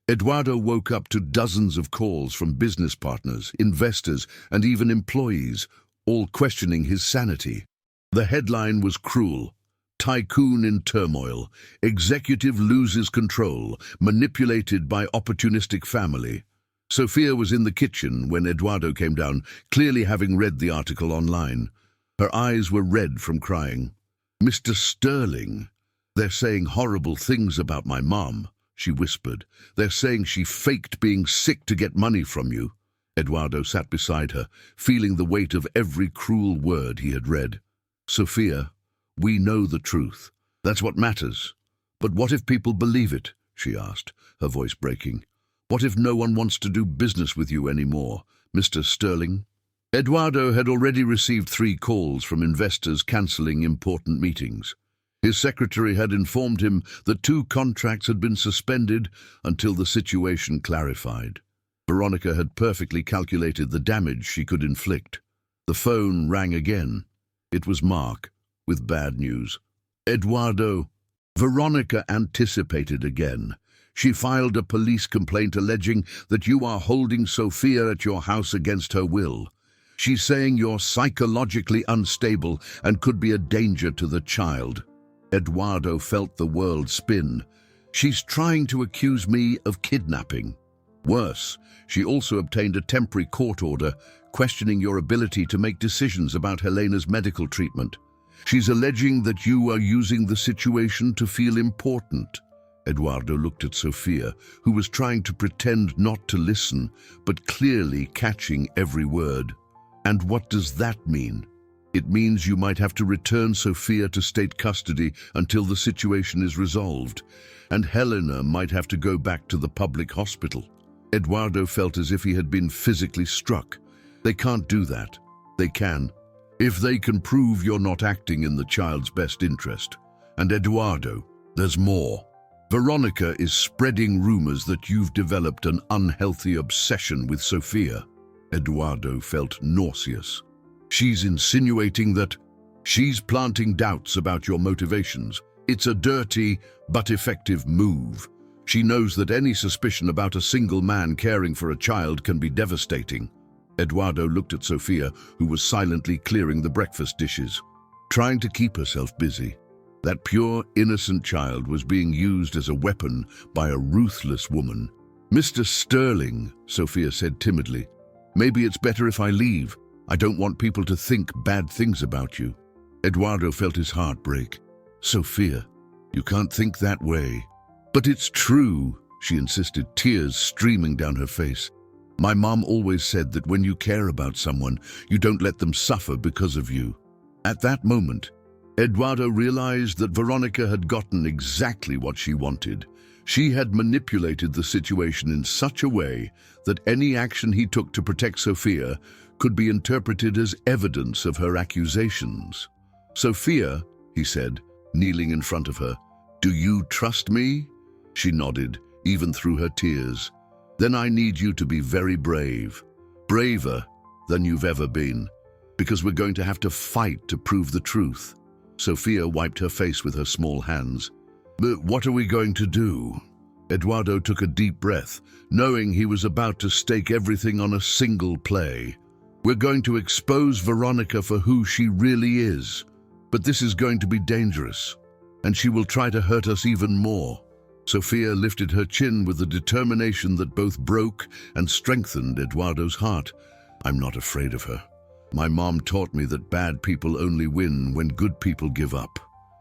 Eduardo woke up to dozens of calls from business partners, investors, and even employees, all questioning his sanity. The headline was cruel. "Tycoon in turmoil. Executive loses control, manipulated by opportunistic family." Sophia was in the kitchen when Eduardo came down, clearly having read the article online. Her eyes were red from crying. "Mr. Sterling, they're saying horrible things about my mom," she whispered. "They're saying she faked being sick to get money from you." Eduardo sat beside her, feeling the weight of every cruel word he had read. "Sophia, we know the truth. That's what matters. But what if people believe it?" she asked, her voice breaking. What if no one wants to do business with you anymore, Mr. Sterling? Eduardo had already received 3 calls from investors cancelling important meetings. His secretary had informed him that 2 contracts had been suspended until the situation clarified. Veronica had perfectly calculated the damage she could inflict. The phone rang again. It was Mark, with bad news. Eduardo. Veronica anticipated again. She filed a police complaint alleging that you are holding Sophia at your house against her will. She's saying you're psychologically unstable and could be a danger to the child. Eduardo felt the world spin. She's trying to accuse me of kidnapping. Worse, she also obtained a temporary court order questioning your ability to make decisions about Helena's medical treatment. She's alleging that you are using the situation to feel important. Eduardo looked at Sophia, who was trying to pretend not to listen, but clearly catching every word. And what does that mean? It means you might have to return Sophia to state custody until the situation is resolved, and Helena might have to go back to the public hospital. Eduardo felt as if he had been physically struck. They can't do that. They can, if they can prove you're not acting in the child's best interest. And Eduardo, there's more. Veronica is spreading rumors that you've developed an unhealthy obsession with Sophia. Eduardo felt nauseous. She's insinuating that she's planting doubts about your motivations. It's a dirty but effective move. She knows that any suspicion about a single man caring for a child can be devastating. Eduardo looked at Sophia, who was silently clearing the breakfast dishes, trying to keep herself busy. That pure, innocent child was being used as a weapon by a ruthless woman. Mr. Sterling, Sophia said timidly, maybe it's better if I leave. I don't want people to think bad things about you. Eduardo felt his heart break. Sophia, you can't think that way. But it's true, she insisted, tears streaming down her face. My mom always said that when you care about someone, you don't let them suffer because of you. At that moment, Eduardo realized that Veronica had gotten exactly what she wanted. She had manipulated the situation in such a way that any action he took to protect Sophia could be interpreted as evidence of her accusations. Sophia, he said, kneeling in front of her, do you trust me? She nodded, even through her tears. Then I need you to be very brave, braver than you've ever been, because we're going to have to fight to prove the truth. Sophia wiped her face with her small hands. But what are we going to do? Eduardo took a deep breath, knowing he was about to stake everything on a single play. We're going to expose Veronica for who she really is, but this is going to be dangerous, and she will try to hurt us even more. Sophia lifted her chin with a determination that both broke and strengthened Eduardo's heart. I'm not afraid of her. My mom taught me that bad people only win when good people give up.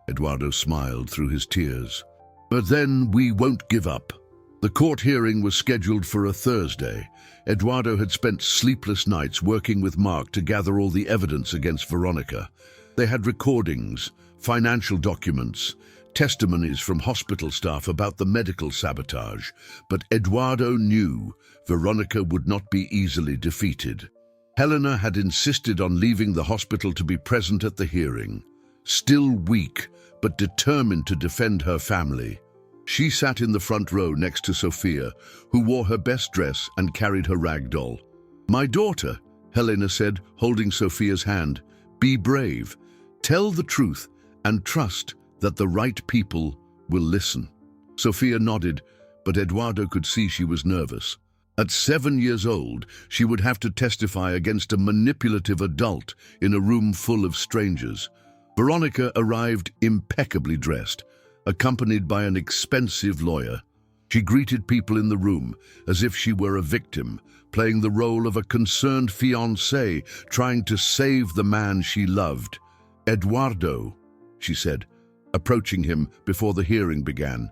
Eduardo smiled through his tears. But then we won't give up. The court hearing was scheduled for a Thursday. Eduardo had spent sleepless nights working with Mark to gather all the evidence against Veronica. They had recordings, financial documents, testimonies from hospital staff about the medical sabotage. But Eduardo knew Veronica would not be easily defeated. Helena had insisted on leaving the hospital to be present at the hearing. Still weak, but determined to defend her family. She sat in the front row next to Sophia, who wore her best dress and carried her rag doll. My daughter, Helena said, holding Sophia's hand, be brave, tell the truth, and trust that the right people will listen. Sophia nodded, but Eduardo could see she was nervous. At 7 years old, she would have to testify against a manipulative adult in a room full of strangers. Veronica arrived impeccably dressed, accompanied by an expensive lawyer. She greeted people in the room as if she were a victim, playing the role of a concerned fiancé trying to save the man she loved. Eduardo, she said, approaching him before the hearing began,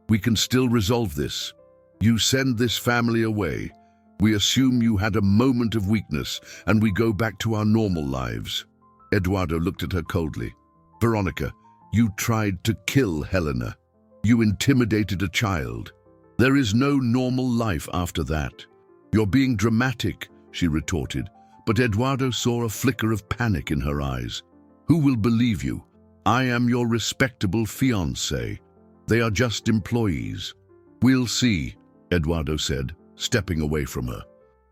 we can still resolve this. You send this family away. We assume you had a moment of weakness and we go back to our normal lives. Eduardo looked at her coldly. Veronica, you tried to kill Helena. You intimidated a child. There is no normal life after that. You're being dramatic, she retorted, but Eduardo saw a flicker of panic in her eyes. Who will believe you? I am your respectable fiancé. They are just employees. We'll see, Eduardo said, stepping away from her.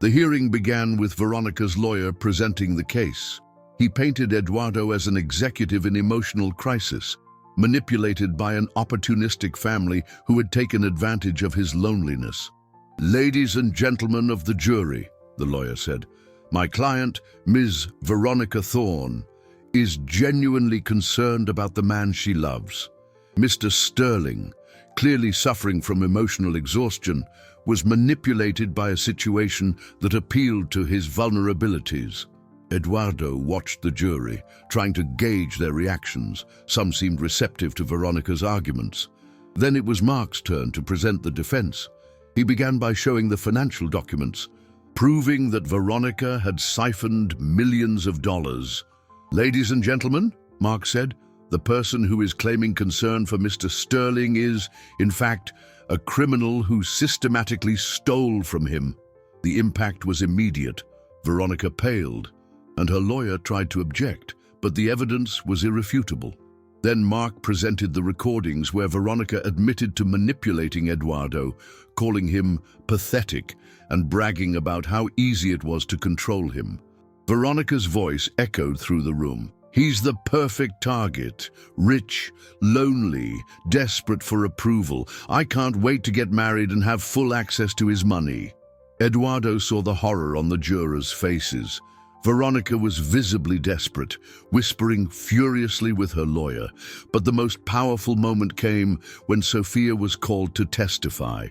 The hearing began with Veronica's lawyer presenting the case. He painted Eduardo as an executive in emotional crisis, manipulated by an opportunistic family who had taken advantage of his loneliness. Ladies and gentlemen of the jury, the lawyer said, my client, Ms. Veronica Thorne, is genuinely concerned about the man she loves. Mr. Sterling, clearly suffering from emotional exhaustion, was manipulated by a situation that appealed to his vulnerabilities. Eduardo watched the jury, trying to gauge their reactions. Some seemed receptive to Veronica's arguments. Then it was Mark's turn to present the defense. He began by showing the financial documents, proving that Veronica had siphoned millions of dollars. Ladies and gentlemen, Mark said, the person who is claiming concern for Mr. Sterling is, in fact, a criminal who systematically stole from him. The impact was immediate. Veronica paled, and her lawyer tried to object, but the evidence was irrefutable. Then Mark presented the recordings where Veronica admitted to manipulating Eduardo, calling him pathetic and bragging about how easy it was to control him. Veronica's voice echoed through the room. He's the perfect target, rich, lonely, desperate for approval. I can't wait to get married and have full access to his money. Eduardo saw the horror on the jurors' faces. Veronica was visibly desperate, whispering furiously with her lawyer. But the most powerful moment came when Sophia was called to testify.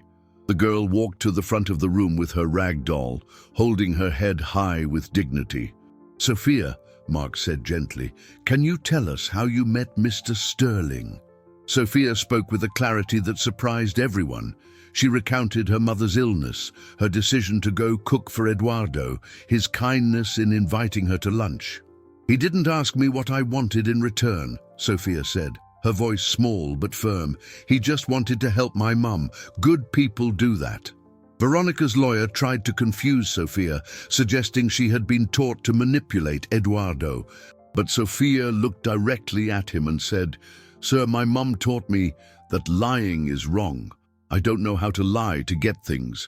The girl walked to the front of the room with her rag doll, holding her head high with dignity. Sophia, Mark said gently, can you tell us how you met Mr. Sterling? Sophia spoke with a clarity that surprised everyone. She recounted her mother's illness, her decision to go cook for Eduardo, his kindness in inviting her to lunch. He didn't ask me what I wanted in return, Sophia said, her voice small but firm. He just wanted to help my mum. Good people do that. Veronica's lawyer tried to confuse Sophia, suggesting she had been taught to manipulate Eduardo. But Sophia looked directly at him and said, Sir, my mum taught me that lying is wrong. I don't know how to lie to get things.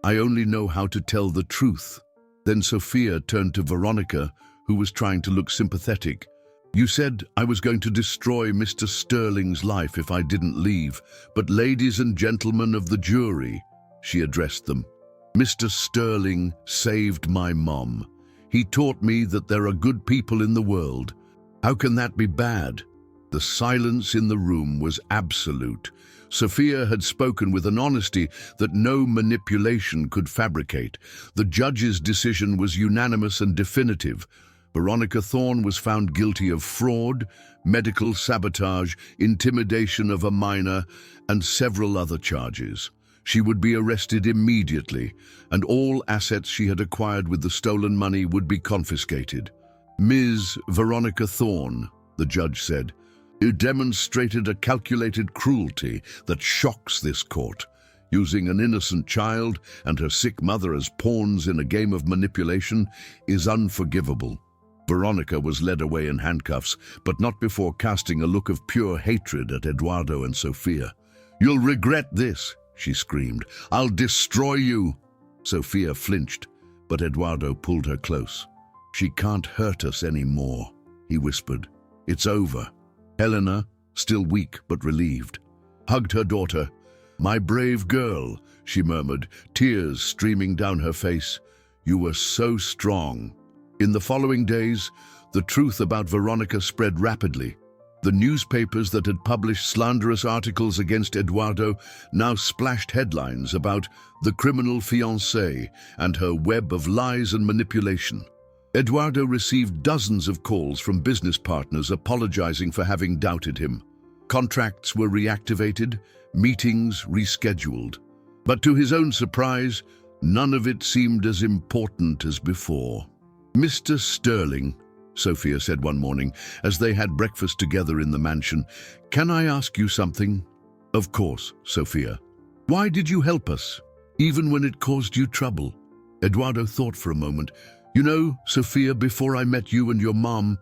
I only know how to tell the truth. Then Sophia turned to Veronica, who was trying to look sympathetic. You said I was going to destroy Mr. Sterling's life if I didn't leave, but ladies and gentlemen of the jury, she addressed them, Mr. Sterling saved my mom. He taught me that there are good people in the world. How can that be bad? The silence in the room was absolute. Sophia had spoken with an honesty that no manipulation could fabricate. The judge's decision was unanimous and definitive. Veronica Thorne was found guilty of fraud, medical sabotage, intimidation of a minor, and several other charges. She would be arrested immediately, and all assets she had acquired with the stolen money would be confiscated. Ms. Veronica Thorne, the judge said, you demonstrated a calculated cruelty that shocks this court. Using an innocent child and her sick mother as pawns in a game of manipulation is unforgivable. Veronica was led away in handcuffs, but not before casting a look of pure hatred at Eduardo and Sophia. You'll regret this, she screamed. I'll destroy you. Sophia flinched, but Eduardo pulled her close. She can't hurt us anymore, he whispered. It's over. Helena, still weak but relieved, hugged her daughter. My brave girl, she murmured, tears streaming down her face. You were so strong. In the following days, the truth about Veronica spread rapidly. The newspapers that had published slanderous articles against Eduardo now splashed headlines about the criminal fiancée and her web of lies and manipulation. Eduardo received dozens of calls from business partners apologizing for having doubted him. Contracts were reactivated, meetings rescheduled. But to his own surprise, none of it seemed as important as before. Mr. Sterling, Sophia said one morning, as they had breakfast together in the mansion, can I ask you something? Of course, Sophia. Why did you help us, even when it caused you trouble? Eduardo thought for a moment. You know, Sophia, before I met you and your mom,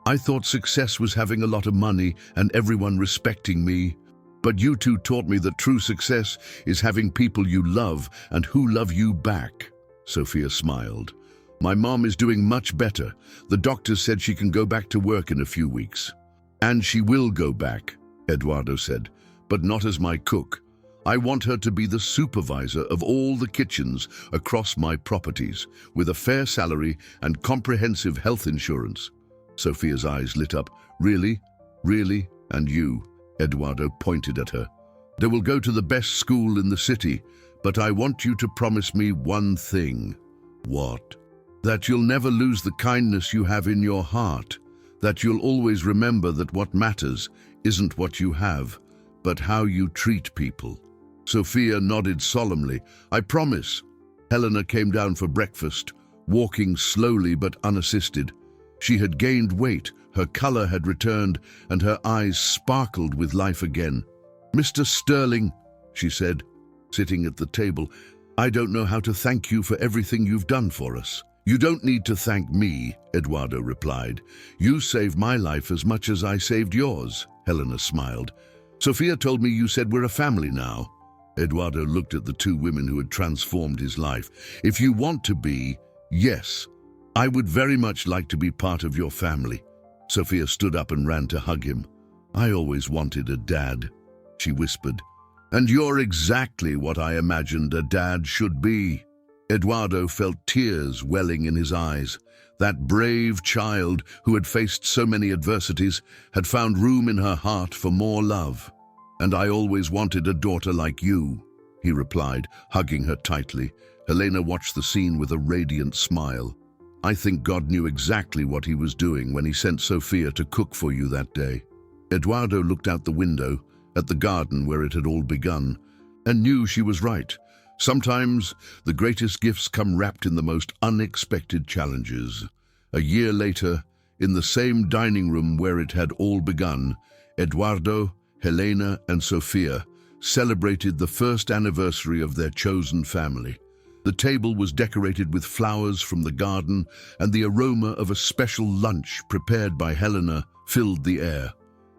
I thought success was having a lot of money and everyone respecting me. But you two taught me that true success is having people you love and who love you back. Sophia smiled. My mom is doing much better. The doctor said she can go back to work in a few weeks. And she will go back, Eduardo said, but not as my cook. I want her to be the supervisor of all the kitchens across my properties, with a fair salary and comprehensive health insurance. Sophia's eyes lit up. Really? Really? And you? Eduardo pointed at her. They will go to the best school in the city, but I want you to promise me one thing. What? That you'll never lose the kindness you have in your heart, that you'll always remember that what matters isn't what you have, but how you treat people. Sophia nodded solemnly. I promise. Helena came down for breakfast, walking slowly but unassisted. She had gained weight, her color had returned, and her eyes sparkled with life again. Mr. Sterling, she said, sitting at the table, I don't know how to thank you for everything you've done for us. You don't need to thank me, Eduardo replied. You saved my life as much as I saved yours, Helena smiled. Sophia told me you said we're a family now. Eduardo looked at the two women who had transformed his life. If you want to be, yes, I would very much like to be part of your family. Sophia stood up and ran to hug him. I always wanted a dad, she whispered. And you're exactly what I imagined a dad should be. Eduardo felt tears welling in his eyes. That brave child who had faced so many adversities had found room in her heart for more love. And I always wanted a daughter like you, he replied, hugging her tightly. Helena watched the scene with a radiant smile. I think God knew exactly what he was doing when he sent Sophia to cook for you that day. Eduardo looked out the window, at the garden where it had all begun, and knew she was right. Sometimes the greatest gifts come wrapped in the most unexpected challenges. A year later, in the same dining room where it had all begun, Eduardo, Helena, and Sophia celebrated the first anniversary of their chosen family. The table was decorated with flowers from the garden, and the aroma of a special lunch prepared by Helena filled the air.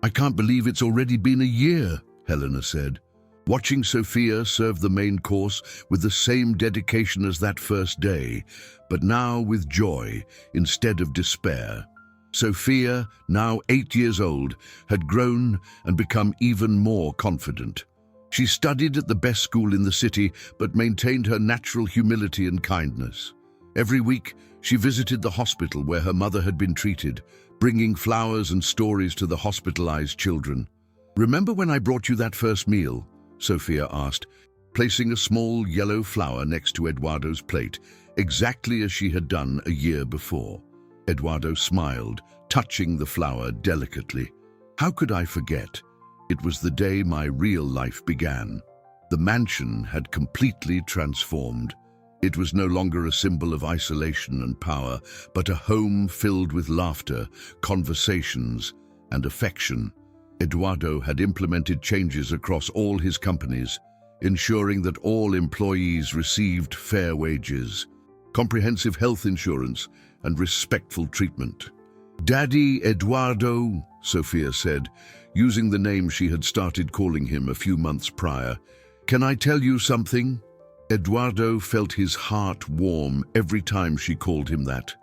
I can't believe it's already been a year, Helena said, watching Sophia serve the main course with the same dedication as that first day, but now with joy instead of despair. Sophia, now 8 years old, had grown and become even more confident. She studied at the best school in the city, but maintained her natural humility and kindness. Every week, she visited the hospital where her mother had been treated, bringing flowers and stories to the hospitalized children. Remember when I brought you that first meal? Sophia asked, placing a small yellow flower next to Eduardo's plate, exactly as she had done a year before. Eduardo smiled, touching the flower delicately. How could I forget? It was the day my real life began. The mansion had completely transformed. It was no longer a symbol of isolation and power, but a home filled with laughter, conversations, and affection. Eduardo had implemented changes across all his companies, ensuring that all employees received fair wages, comprehensive health insurance, and respectful treatment. Daddy Eduardo, Sophia said, using the name she had started calling him a few months prior. Can I tell you something? Eduardo felt his heart warm every time she called him that.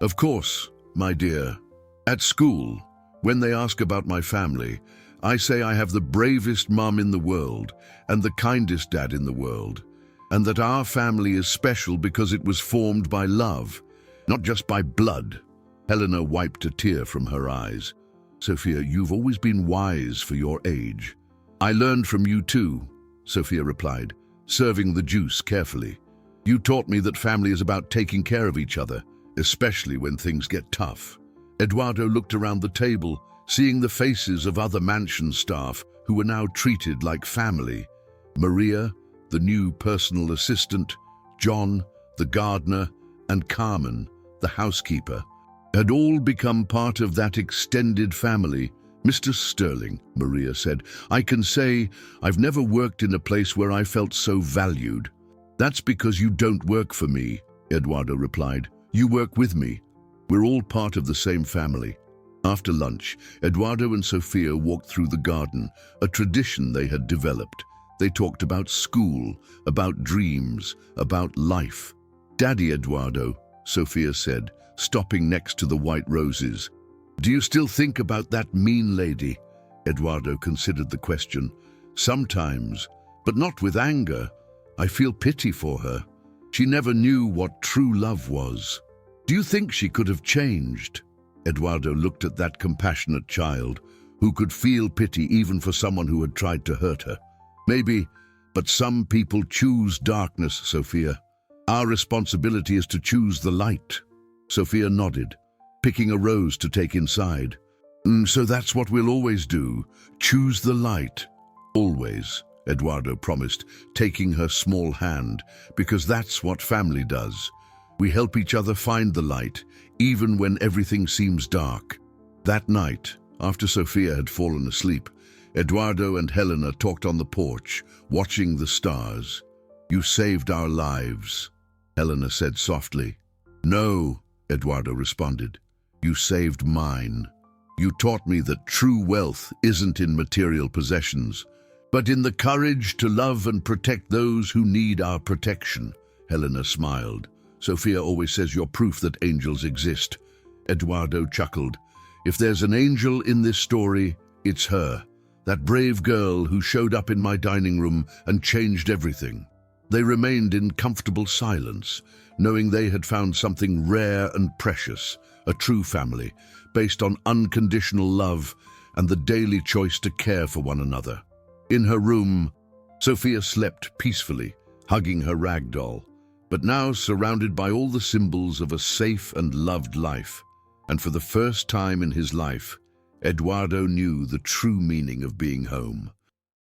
Of course, my dear. At school, when they ask about my family, I say I have the bravest mom in the world and the kindest dad in the world, and that our family is special because it was formed by love, not just by blood. Helena wiped a tear from her eyes. Sophia, you've always been wise for your age. I learned from you too, Sophia replied, serving the juice carefully. You taught me that family is about taking care of each other, especially when things get tough. Eduardo looked around the table, seeing the faces of other mansion staff who were now treated like family. Maria, the new personal assistant, John, the gardener, and Carmen, the housekeeper, had all become part of that extended family Mr. Sterling, Maria said, I can say I've never worked in a place where I felt so valued. That's because you don't work for me, Eduardo replied. You work with me. We're all part of the same family. After lunch, Eduardo and Sofia walked through the garden, a tradition they had developed. They talked about school, about dreams, about life. Daddy Eduardo, Sofia said, stopping next to the white roses. Do you still think about that mean lady? Eduardo considered the question. Sometimes, but not with anger. I feel pity for her. She never knew what true love was. Do you think she could have changed? Eduardo looked at that compassionate child, who could feel pity even for someone who had tried to hurt her. Maybe, but some people choose darkness, Sofia. Our responsibility is to choose the light. Sofia nodded, picking a rose to take inside. So that's what we'll always do, choose the light. Always, Eduardo promised, taking her small hand, because that's what family does. We help each other find the light, even when everything seems dark. That night, after Sofia had fallen asleep, Eduardo and Helena talked on the porch, watching the stars. You saved our lives, Helena said softly. No, Eduardo responded. You saved mine. You taught me that true wealth isn't in material possessions, but in the courage to love and protect those who need our protection, Helena smiled. Sofia always says you're proof that angels exist. Eduardo chuckled. If there's an angel in this story, it's her. That brave girl who showed up in my dining room and changed everything. They remained in comfortable silence, knowing they had found something rare and precious, a true family, based on unconditional love and the daily choice to care for one another. In her room, Sofia slept peacefully, hugging her rag doll, but now surrounded by all the symbols of a safe and loved life. And for the first time in his life, Eduardo knew the true meaning of being home.